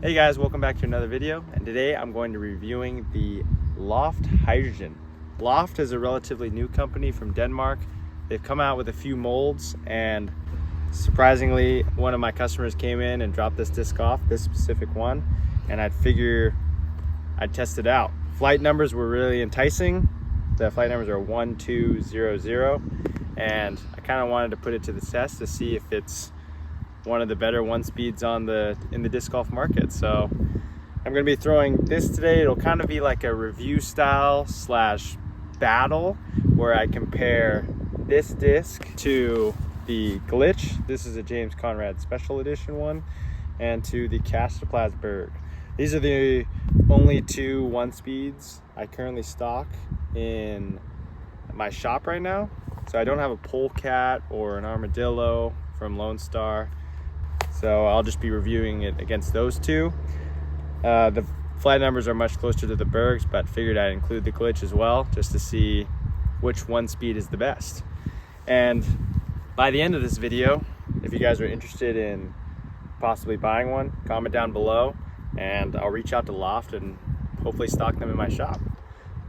Hey guys, welcome back to another video, and today I'm going to be reviewing the Loft Hydrogen. Loft is a relatively new company from Denmark. They've come out with a few molds, and surprisingly one of my customers came in and dropped this disc off, this specific one, and I'd figure I'd test it out. Flight numbers were really enticing. The flight numbers are 1200, and I kind of wanted to put it to the test to see if it's one of the better one speeds in the disc golf market. So I'm going to be throwing this today. It'll kind of be like a review style slash battle where I compare this disc to the Glitch. This is a James Conrad Special Edition one, and to the Casterplast Berg. These are the only two one speeds I currently stock in my shop right now. So I don't have a Polecat or an Armadillo from Lone Star. So I'll just be reviewing it against those two. The flight numbers are much closer to the Bergs, but figured I'd include the Glitch as well, just to see which one speed is the best. And by the end of this video, if you guys are interested in possibly buying one, comment down below, and I'll reach out to Loft and hopefully stock them in my shop.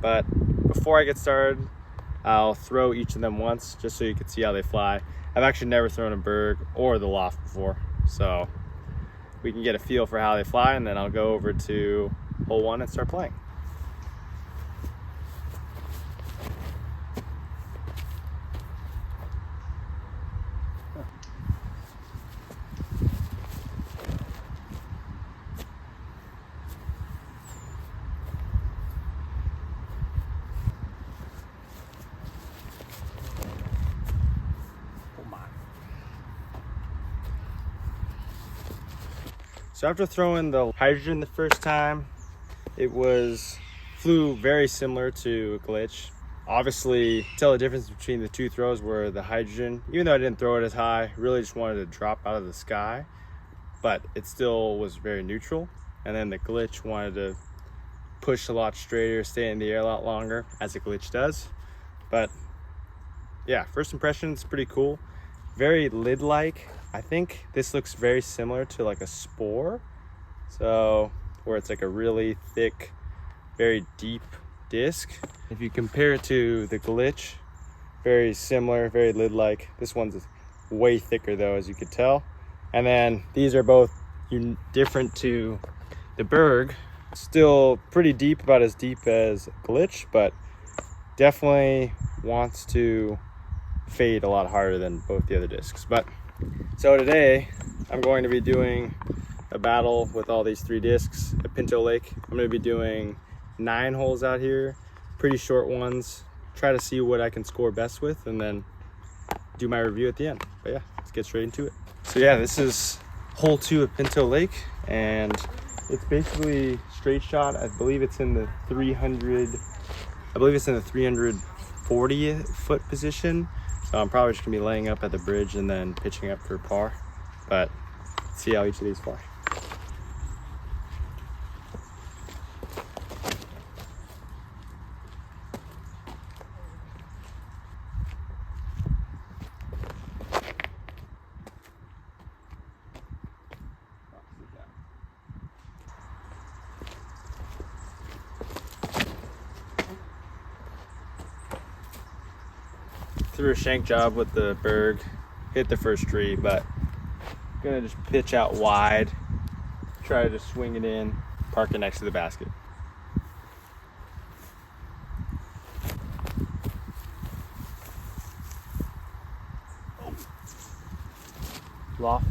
But before I get started, I'll throw each of them once, just so you can see how they fly. I've actually never thrown a Berg or the Loft before, so we can get a feel for how they fly, and then I'll go over to hole one and start playing. So after throwing the Hydrogen the first time, it flew very similar to a Glitch. Obviously, tell the difference between the two throws were the Hydrogen, even though I didn't throw it as high, really just wanted to drop out of the sky, but it still was very neutral. And then the Glitch wanted to push a lot straighter, stay in the air a lot longer, as a Glitch does. But yeah, first impression, it's pretty cool. Very lid-like. I think this looks very similar to like a Spore, so where it's like a really thick, very deep disc. If you compare it to the Glitch, very similar, very lid-like. This one's way thicker though, as you could tell. And then these are both different to the Berg. Still pretty deep, about as deep as Glitch, but definitely wants to fade a lot harder than both the other discs. But so today I'm going to be doing a battle with all these three discs at Pinto Lake. I'm going to be doing 9 holes out here, pretty short ones, try to see what I can score best with, and then do my review at the end. But yeah, let's get straight into it. So yeah, this is hole 2 at Pinto Lake, and it's basically straight shot. I believe it's in the 340 foot position. So I'm probably just gonna be laying up at the bridge and then pitching up for par, but let's see how each of these fly. Threw a shank job with the Berg, hit the first tree, but gonna just pitch out wide, try to just swing it in, park it next to the basket. Loft.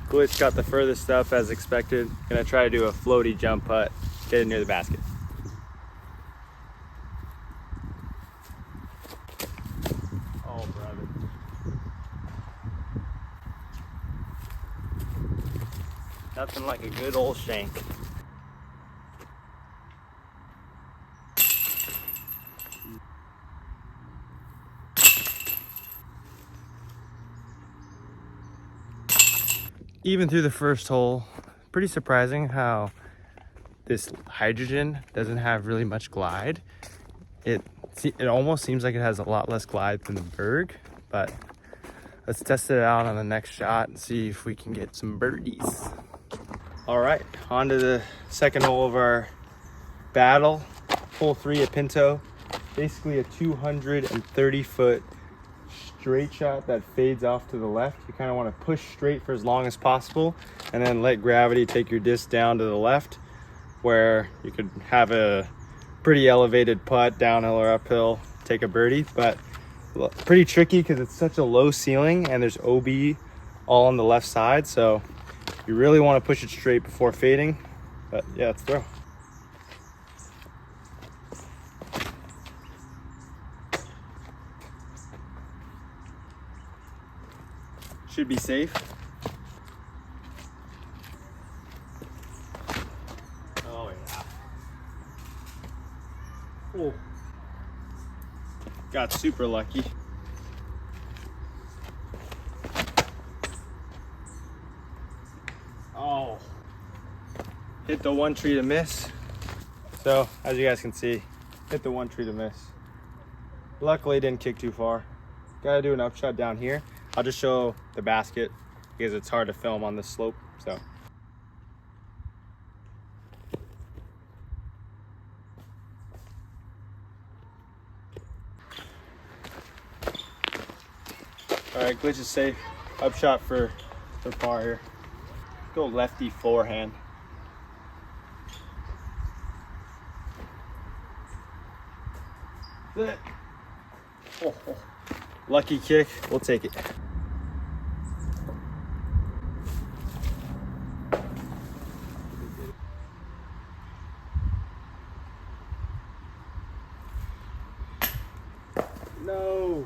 Glitch got the furthest up as expected. Gonna try to do a floaty jump putt, get it near the basket. Oh, brother. Nothing like a good old shank. Even through the first hole, pretty surprising how this Hydrogen doesn't have really much glide. It's It almost seems like it has a lot less glide than the Berg, but let's test it out on the next shot and see if we can get some birdies. All right, on to the second hole of our battle. Hole 3 at Pinto. Basically a 230-foot straight shot that fades off to the left. You kind of want to push straight for as long as possible and then let gravity take your disc down to the left, where you could have a pretty elevated putt downhill or uphill, take a birdie. But pretty tricky because it's such a low ceiling and there's OB all on the left side, so you really want to push it straight before fading. But yeah, let's throw. Should be safe. Oh yeah. Oh. Got super lucky. Oh. Hit the one tree to miss. So as you guys can see, hit the one tree to miss. Luckily didn't kick too far. Gotta do an upshot down here. I'll just show the basket because it's hard to film on this slope, so. All right, glitch is safe. Upshot for par here. Go lefty forehand. Oh. Lucky kick, we'll take it. No.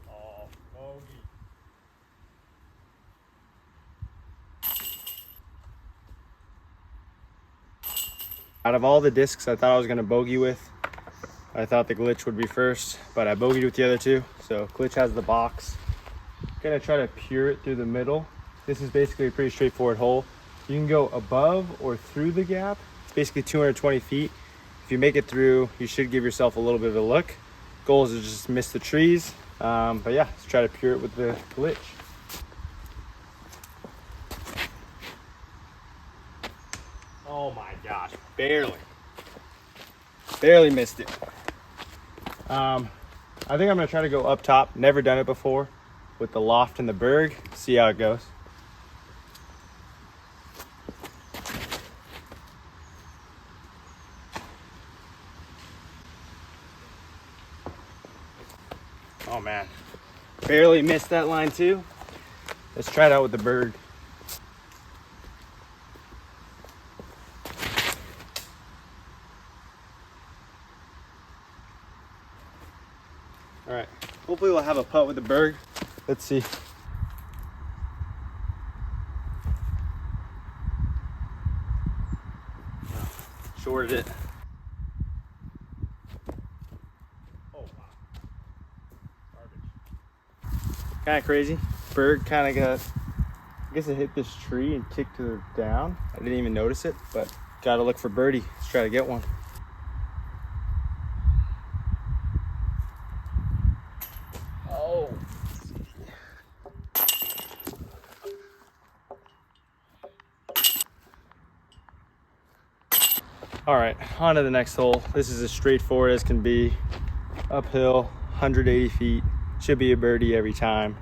Oh, bogey. Out of all the discs I thought I was going to bogey with, I thought the glitch would be first, but I bogeyed with the other two. So glitch has the box. Gonna try to pure it through the middle. This is basically a pretty straightforward hole. You can go above or through the gap. It's basically 220 feet. If you make it through, you should give yourself a little bit of a look. Goal is to just miss the trees. But yeah, let's try to pure it with the glitch. Oh my gosh, barely missed it. I think I'm gonna try to go up top. Never done it before with the Loft and the Berg. See how it goes. Oh man, barely missed that line too. Let's try it out with the Berg. All right, hopefully we'll have a putt with the Berg. Let's see. Shorted it. Oh wow, garbage. Kind of crazy. Berg kind of got, I guess it hit this tree and kicked her down. I didn't even notice it, but gotta look for birdie. Let's try to get one. All right, on to the next hole. This is as straightforward as can be. Uphill, 180 feet. Should be a birdie every time.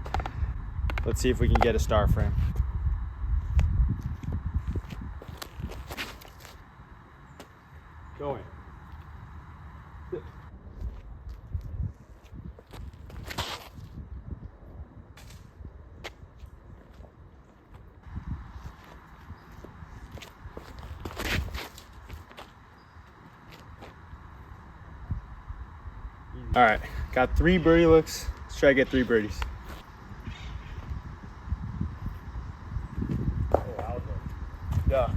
Let's see if we can get a star frame. Going. All right, got 3 birdie looks. Let's try to get 3 birdies. Oh, that was a duck.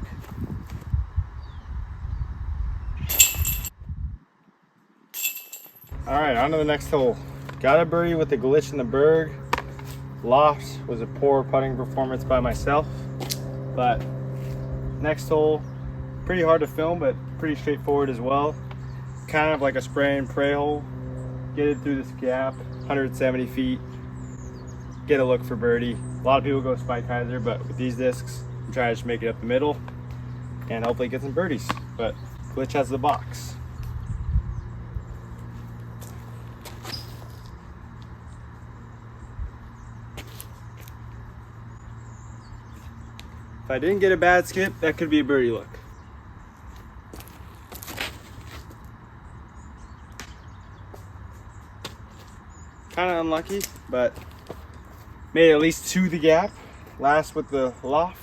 All right, on to the next hole. Got a birdie with the glitch in the Berg. Loft was a poor putting performance by myself, but next hole, Pretty hard to film, but pretty straightforward as well. Kind of like a spray and pray hole. Get it through this gap, 170 feet. Get a look for birdie. A lot of people go spike hyzer, but with these discs, I'm trying to just make it up the middle and hopefully get some birdies. But Glitch has the box. If I didn't get a bad skip, that could be a birdie look. Kind of unlucky, but made it at least to the gap. Last with the loft.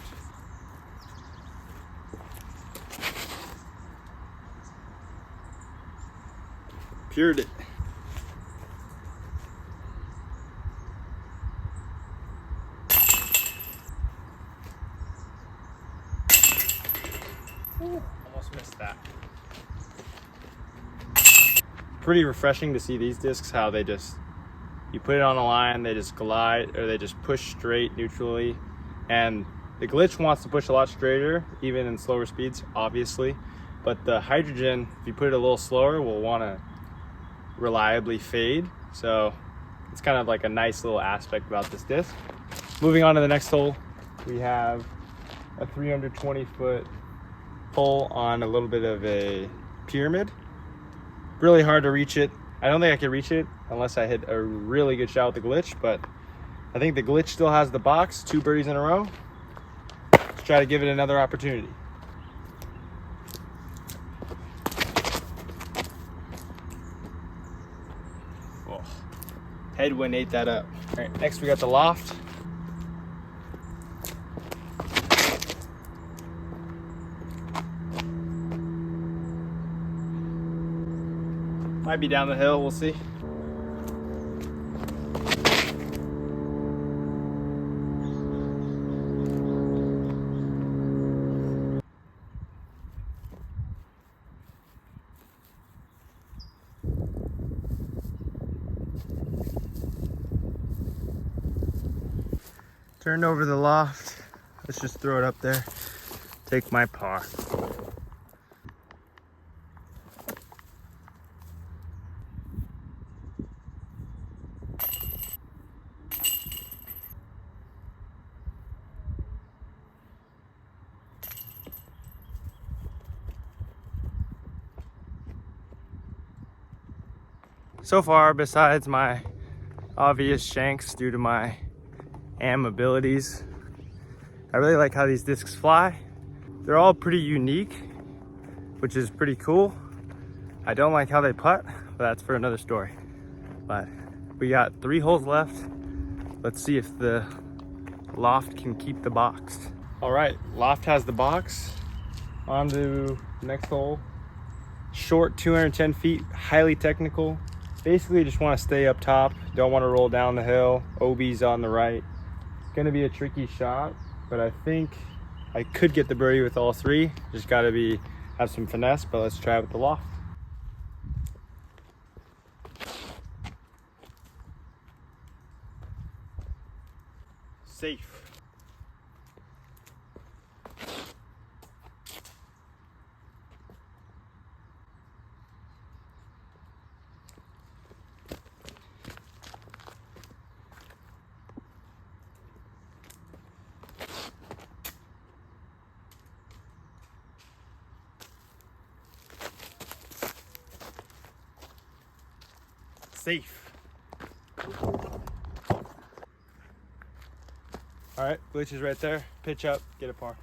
Pured it. Ooh, almost missed that. Pretty refreshing to see these discs, how they just, you put it on a line, they just glide, or they just push straight neutrally. And the Glitch wants to push a lot straighter, even in slower speeds, obviously. But the Hydrogen, if you put it a little slower, will want to reliably fade. So it's kind of like a nice little aspect about this disc. Moving on to the next hole, we have a 320-foot hole on a little bit of a pyramid. Really hard to reach it. I don't think I can reach it unless I hit a really good shot with the Glitch, but I think the Glitch still has the box, 2 birdies in a row. Let's try to give it another opportunity. Oh, headwind ate that up. All right, next we got the Loft. Might be down the hill, we'll see. Turned over the Loft. Let's just throw it up there. Take my par. So far, besides my obvious shanks due to my AM abilities, I really like how these discs fly. They're all pretty unique, which is pretty cool. I don't like how they putt, but that's for another story. But we got 3 holes left. Let's see if the Loft can keep the box. All right, Loft has the box. On to the next hole. Short, 210 feet, highly technical. Basically just want to stay up top, don't want to roll down the hill. OB's on the right. Gonna be a tricky shot, but I think I could get the birdie with all 3. Just gotta have some finesse, but let's try it with the Loft. Safe. Safe. All right, Glitch is right there. Pitch up, get a par.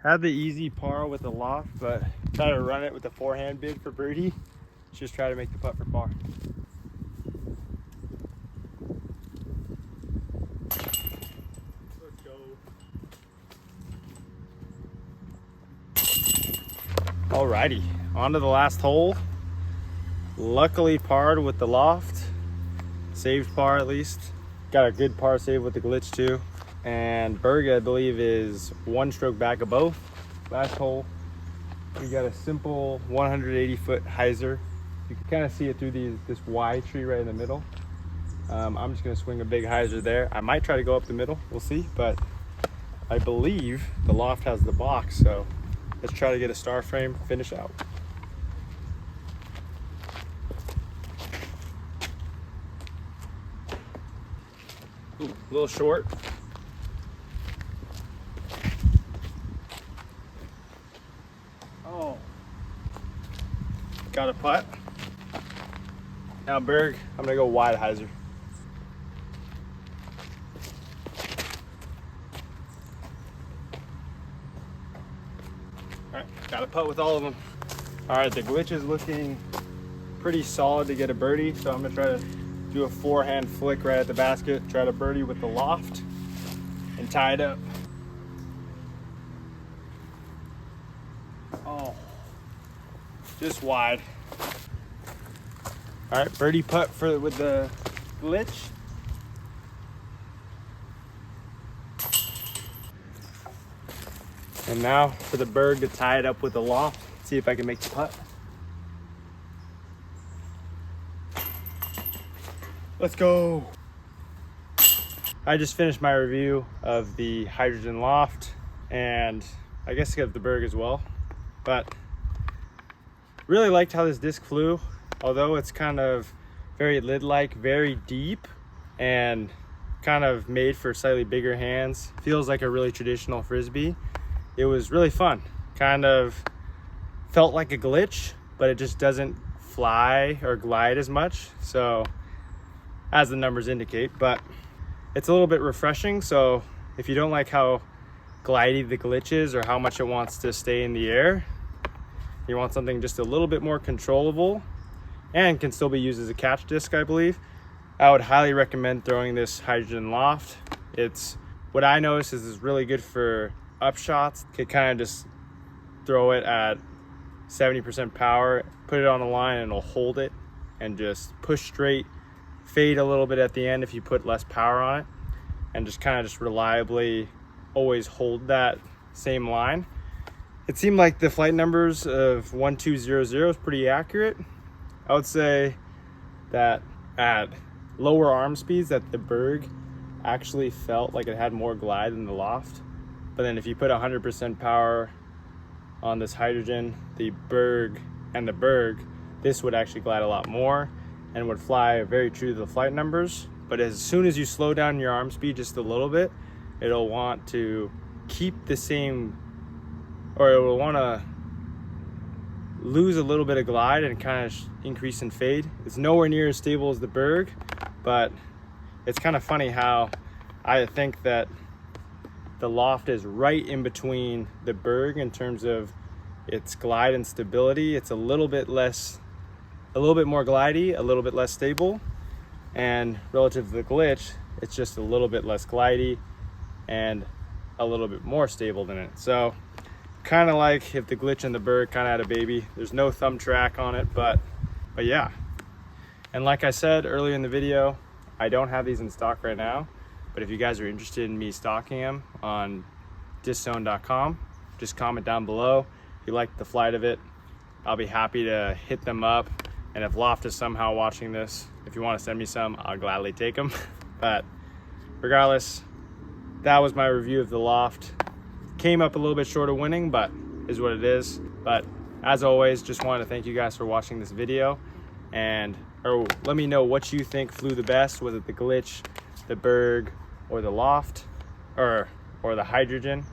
Had the easy par with the Loft, but try to run it with the forehand bid for birdie. Just try to make the putt for par. Let's go. Alrighty, on to the last hole. Luckily parred with the Loft. Saved par at least. Got a good par save with the Glitch too. and Berg, I believe, is 1 stroke back of both. Last hole, we got a simple 180-foot hyzer. You can kind of see it through this Y tree right in the middle. I'm just gonna swing a big hyzer there. I might try to go up the middle, we'll see, but I believe the Loft has the box, so let's try to get a star frame finish out. Ooh, a little short. Oh, got a putt. Now Berg, I'm gonna go wide hyzer. All right, got a putt with all of them. All right, the glitch is looking pretty solid to get a birdie, so I'm gonna try to do a forehand flick right at the basket, try to birdie with the Loft, and tie it up. Oh, just wide. All right, birdie putt with the glitch. And now for the Berg to tie it up with the Loft. See if I can make the putt. Let's go. I just finished my review of the Hydrogen Loft, and I guess I got the Berg as well. But really liked how this disc flew. Although it's kind of very lid-like, very deep, and kind of made for slightly bigger hands. Feels like a really traditional Frisbee. It was really fun. Kind of felt like a glitch, but it just doesn't fly or glide as much, so as the numbers indicate, but it's a little bit refreshing. So if you don't like how glidey the glitch is or how much it wants to stay in the air, you want something just a little bit more controllable and can still be used as a catch disc, I believe, I would highly recommend throwing this Hydrogen Loft. It's, what I noticed is it's really good for up shots. Could kind of just throw it at 70% power, put it on the line, and it'll hold it and just push straight, fade a little bit at the end if you put less power on it, and just kind of just reliably always hold that same line. It seemed like the flight numbers of 1200 is pretty accurate. I would say that at lower arm speeds that the Berg actually felt like it had more glide than the Loft. But then if you put 100% power on this Hydrogen, the Berg, this would actually glide a lot more and would fly very true to the flight numbers. But as soon as you slow down your arm speed just a little bit, it'll want to keep the same, or it will want to lose a little bit of glide and kind of increase in fade. It's nowhere near as stable as the Berg, but it's kind of funny how I think that the Loft is right in between the Berg in terms of its glide and stability. It's a little bit more glidey, a little bit less stable, and relative to the glitch, it's just a little bit less glidey and a little bit more stable than it. So kind of like if the glitch and the Berg kind of had a baby. There's no thumb track on it, but yeah. And like I said earlier in the video, I don't have these in stock right now, but if you guys are interested in me stocking them on disczone.com, just comment down below if you like the flight of it. I'll be happy to hit them up, and if Loft is somehow watching this, if you want to send me some, I'll gladly take them. But regardless, that was my review of the Loft. Came up a little bit short of winning, but is what it is. But as always, just wanted to thank you guys for watching this video, and let me know what you think flew the best. Was it the glitch, the Berg, or the Loft, or the Hydrogen?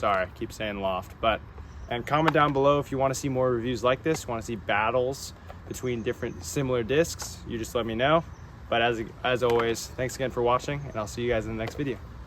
Sorry, I keep saying Loft. And comment down below if you want to see more reviews like this, want to see battles between different similar discs. You just let me know. But as always, thanks again for watching, and I'll see you guys in the next video.